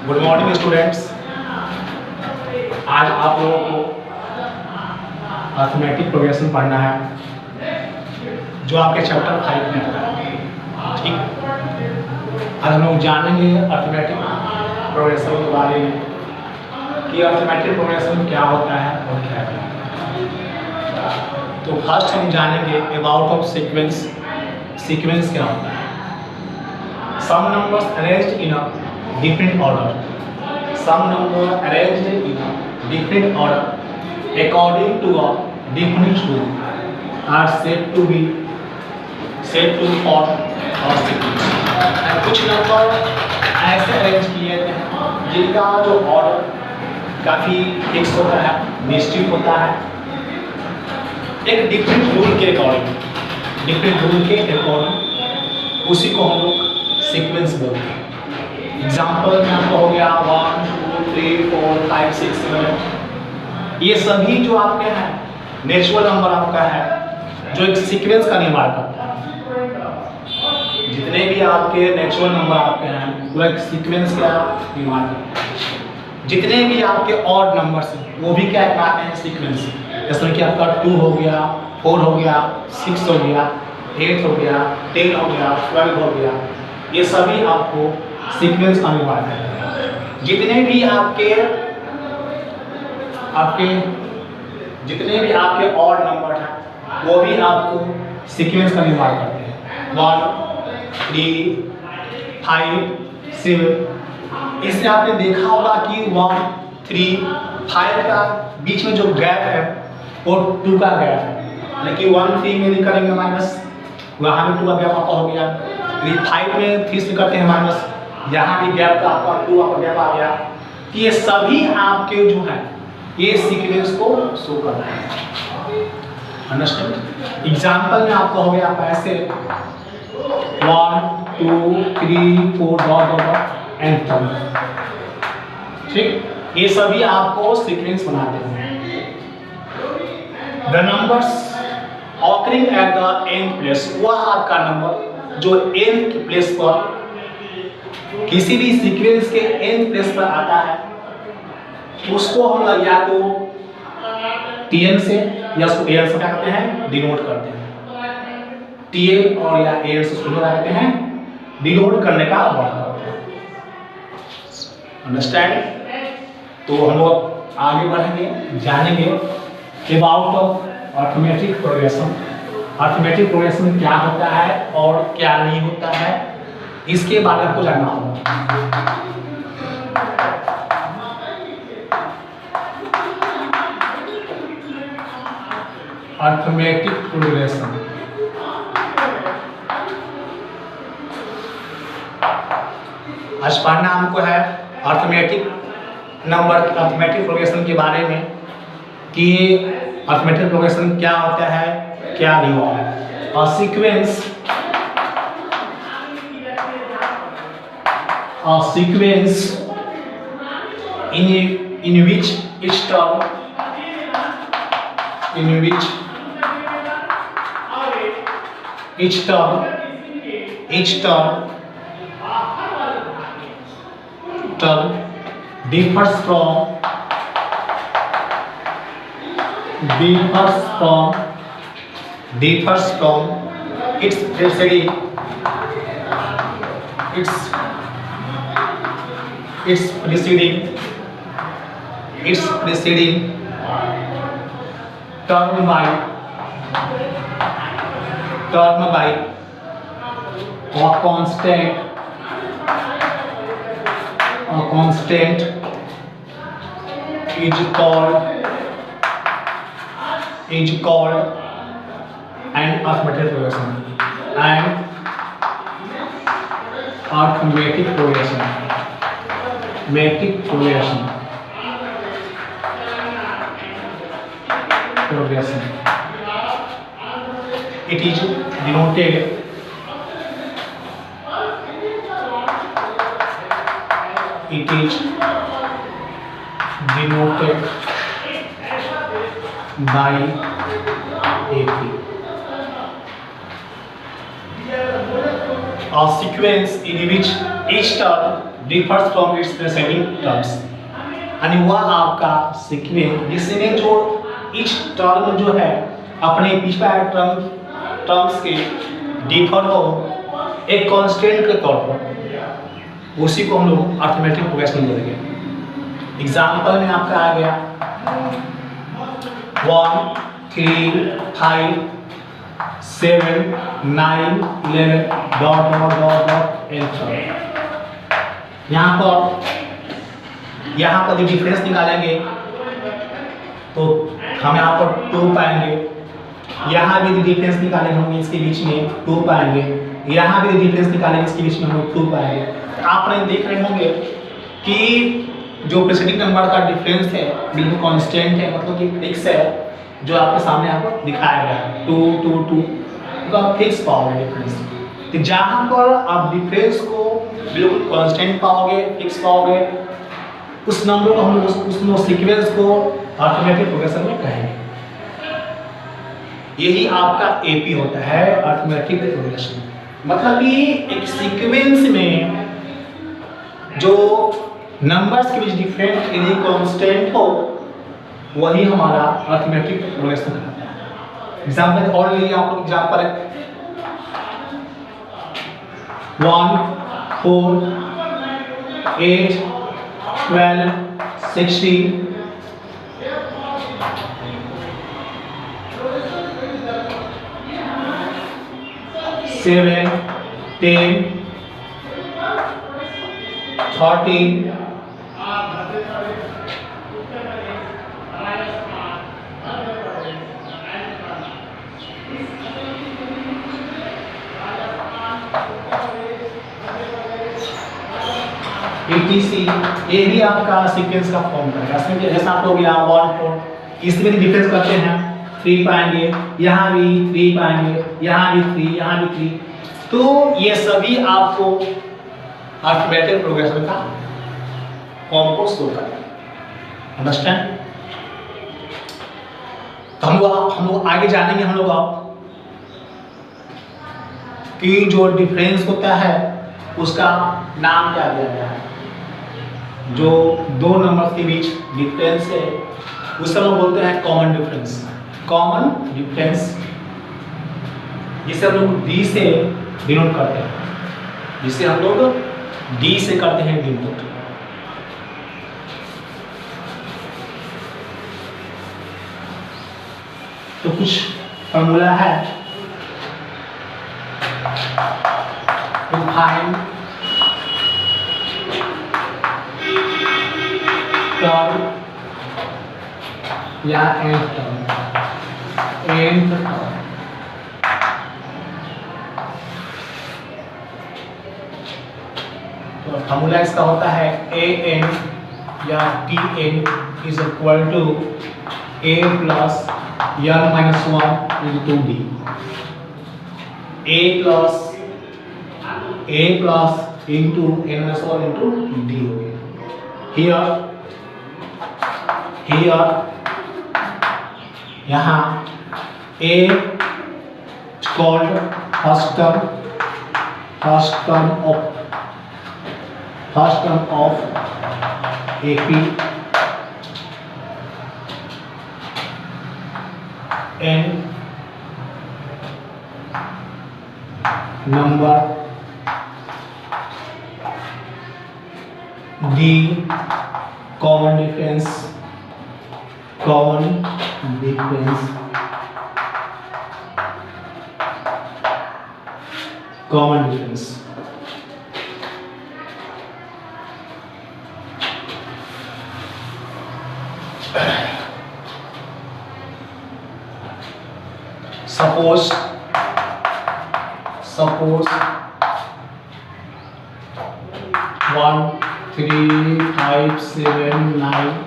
Good morning students. आज आप लोगों को अर्थमेटिक प्रोग्रेशन पढ़ना है जो आपके चैप्टर 5 में आता है। ठीक, आज हम लोग जानेंगे अर्थमेटिक प्रोग्रेशन के बारे में कि अर्थमेटिक प्रोग्रेशन क्या होता है और क्या है। तो फर्स्ट हम जानेंगे अबाउट ऑफ सीक्वेंस। सीक्वेंस क्या होता है? Some numbers arranged in a different order. Some number arranged in a different order according to a definite rule are said to form or sequence. कुछ नंबर ऐसे arrange किए हैं जिनका जो order काफी फिक्स होता है, निश्चित होता है, एक डिफरेंट रूल के अकॉर्डिंग, उसी को हम लोग सीक्वेंस बोलते हैं। एग्जाम्पल में आपका हो गया 1 2 3 4 5 6 7। ये सभी जो आपके हैं नेचुरल नंबर आपका है जो एक सीक्वेंस का निर्माण करता है। जितने भी आपके नेचुरल नंबर आपके हैं वो एक सीक्वेंस का निर्माण करता है। जितने भी आपके ऑड नंबर्स हैं वो भी क्या कहलाते हैं? सीक्वेंस। जैसे कि आपका 2 हो गया, 4 हो गया, 6 हो गया, 8 हो गया, 10 हो गया, 12 हो गया, ये सभी आपको सीक्वेंस का निर्माण है। जितने भी आपके जितने भी आपके ऑड नंबर हैं वो भी आपको सीक्वेंस का निर्माण करते हैं। 1 3 5 7। इससे आपने देखा होगा कि 1 3 5 का बीच में जो गैप है वो 2 का गैप है, लेकिन 1 3 में करेंगे माइनस, वहाँ भी 2 का गैप आपका हो गया। 5 में 3 से करते हैं माइनस, यहाँ भी गैप का आपका 2 आपका गैप आ गया। तो ये सभी आपके जो है ये सीक्वेंस को शो करते हैं। अंडरस्टैंड? एग्जांपल में आपको हो गया ऐसे 1 2 3 4 डॉट एंड 3। ठीक, ये सभी आपको सीक्वेंस बनाते हैं। The numbers occurring at the end place, वह आपका नंबर जो एंड के प्लेस पर किसी भी सीक्वेंस के एंड प्लेस पर आता है उसको हम या तो tn से या उसको an से क्या करते हैं? डिनोट करते हैं। tn और या an से शुरू करते हैं, डिनोट करने का वर्ड करते हैं। अंडरस्टैंड? तो हम लोग आगे बढ़ेंगे, जानेंगे about of arithmetic progression. Arithmetic progression क्या होता है और क्या नहीं होता है, इसके बारे में आपको जानना होगा। अर्थमेटिक प्रोग्रेशन आज पढ़ना हमको है अर्थमेटिक नंबर, अर्थमेटिक प्रोग्रेशन के बारे में कि अर्थमेटिक प्रोग्रेशन क्या होता है, क्या नहीं होता है। और sequence a sequence in which each term differs from its preceding term by a constant is called an arithmetic progression. Metric progression. It is denoted by AP. A sequence in which each term differs from its presiding terms, यानी वह आपका sequence जिसमें जो each term जो है अपने पिछले terms के डिफर हो एक कांस्टेंट के तौर पर, उसी को हम लोग अर्थमेटिक प्रोग्रेशन बोलेंगे। एग्जाम्पल में आपका आ गया 1 3 5 7 9 11 dot dot dot dot and. यहाँ पर जो डिफरेंस निकालेंगे तो हम यहाँ पर 2 पाएंगे, यहाँ भी डिफरेंस निकालेंगे हम इसके बीच में 2 पाएंगे, यहाँ भी डिफरेंस निकालेंगे इसके बीच में हम 2 पाएंगे। तो आपने देख रहे होंगे कि जो प्रेसिडिंग नंबर का डिफरेंस है बिल्कुल कांस्टेंट है, मतलब कि फिक्स है, जो आपके सामने यहाँ पर दिखाया गया है 2 2 2 तो आप फिक्स पाओगे डिफरेंस। तो जहाँ पर आप डिफरेंस को बिल्कुल कांस्टेंट पाओगे, फिक्स पाओगे, उस नंबर को हम उस सीक्वेंस को अर्थमेटिक प्रोग्रेशन में कहेंगे। यही आपका एपी होता है, अर्थमेटिक प्रोग्रेशन। मतलब कि एक सीक्वेंस में जो नंबर्स के बीच डिफरेंट यदि कांस्टेंट हो वही हमारा अर्थमेटिक प्रोग्रेशन कहलाता है। एग्जाम्पल और लिए आप लोग एग्जाम्पल है 1 4 8 12 16 7 10 13 etc। ये भी आपका सीक्वेंस का फॉर्म करेगा। इसमें जैसा आप लोग यहाँ 1 4 इसमें भी डिफरेंस करते हैं 3 पाएंगे, यहाँ भी 3 पाएंगे, यहाँ भी 3, यहाँ भी 3, तो ये सभी आपको अर्थमेटिक प्रोग्रेशन का फॉर्म को शो करेगा। अंडरस्टैंड? तो हम लोग आगे जानेंगे हम लोग आप कि जो डिफरेंस होता है उसका नाम क्या दिया गया है। जो दो नंबर के बीच डिफरेंस है उसका हम बोलते हैं कॉमन डिफरेंस। कॉमन डिफरेंस जिसे हम लोग डी से डिनोट करते हैं, जिसे हम लोग डी से करते हैं डिनोट। तो कुछ फॉर्मूला है to find term या nth term। तो फॉर्मूला इसका होता है an या tn is equal to a plus n minus 1 into d। a plus into n minus 1 into d। here यहाँ a called first term of AP and number D common difference suppose 1 3 5 7 9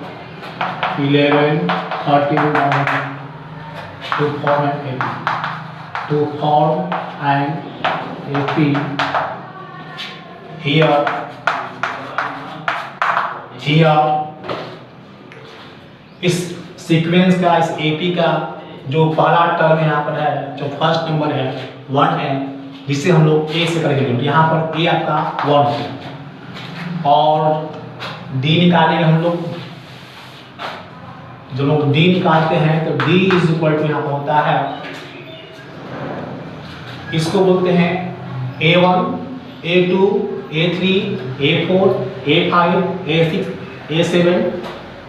11 13 to form an AP here इस sequence का, इस AP का जो पहला term यहाँ पर है, जो फर्स्ट नंबर है 1 है, जिसे हम लोग A से करेंगे। यहाँ पर A आपका 1 है, और डी निकालेंगे हम लोग। जब लोग डी निकालते हैं तो डी इज इक्वल टू यहाँ पर होता है, इसको बोलते हैं A1, A2, A3, A4, A5, A6, A7,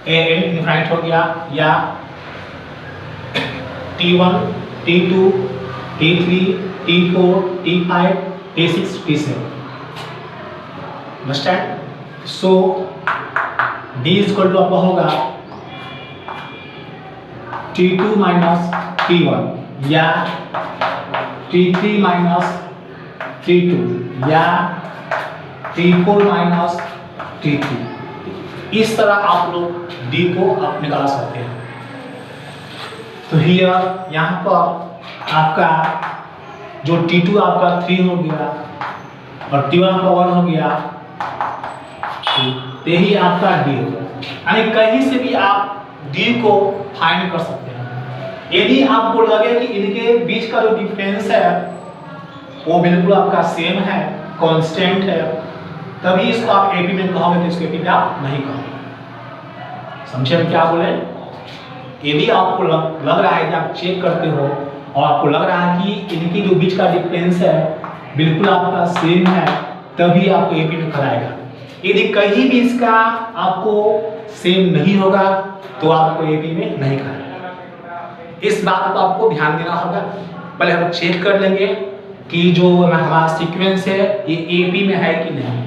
AN infinite हो गया, या T1, T2, T3, T4, T5, T6, T7। Understand? So D is equal to आपका होगा T2 माइनस T1 या T3 माइनस T2 या T4 माइनस T3। इस तरह आप लोग D को आप निकाल सकते हैं। तो हियर यहाँ पर आपका जो T2 आपका 3 हो गया और T1 आपका 1 हो गया, तो यही आपका D हो गया। यानी कहीं से भी आप D को फाइंड कर सकते हैं। यदि आपको लगे कि इनके बीच का जो डिफरेंस है वो बिल्कुल आपका सेम है, कांस्टेंट है, तभी इसको आप एपी में कहोगे, तो इसको एपी में आप नहीं कहोगे। समझे हम क्या बोले? यदि आपको लग रहा है कि आप चेक करते हो और आपको लग रहा है कि इनकी जो बीच का डिफरेंस है बिल्कुल आपका सेम है, तभी आपको एपी में कराएगा। यदि कहीं भी इसका आपको सेम नहीं होगा तो आपको एपी में नहीं कराएगा। इस बात को आपको ध्यान देना होगा। पहले हम चेक कर लेंगे कि जो हमारा सीक्वेंस है ये एपी में है कि नहीं।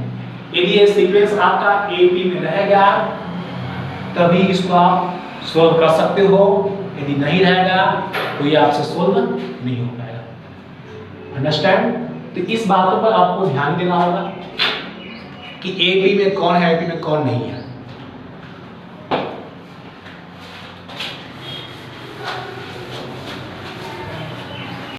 यदि ये सीक्वेंस आपका एपी में रहेगा तभी इसको आप सोल्व कर सकते हो, यदि नहीं रहेगा तो ये आपसे सोल्व नहीं हो पाएगा। अंडरस्टैंड? तो इस बातों पर आपको ध्यान देना होगा कि एपी में कौन है, एपी में कौन नहीं है।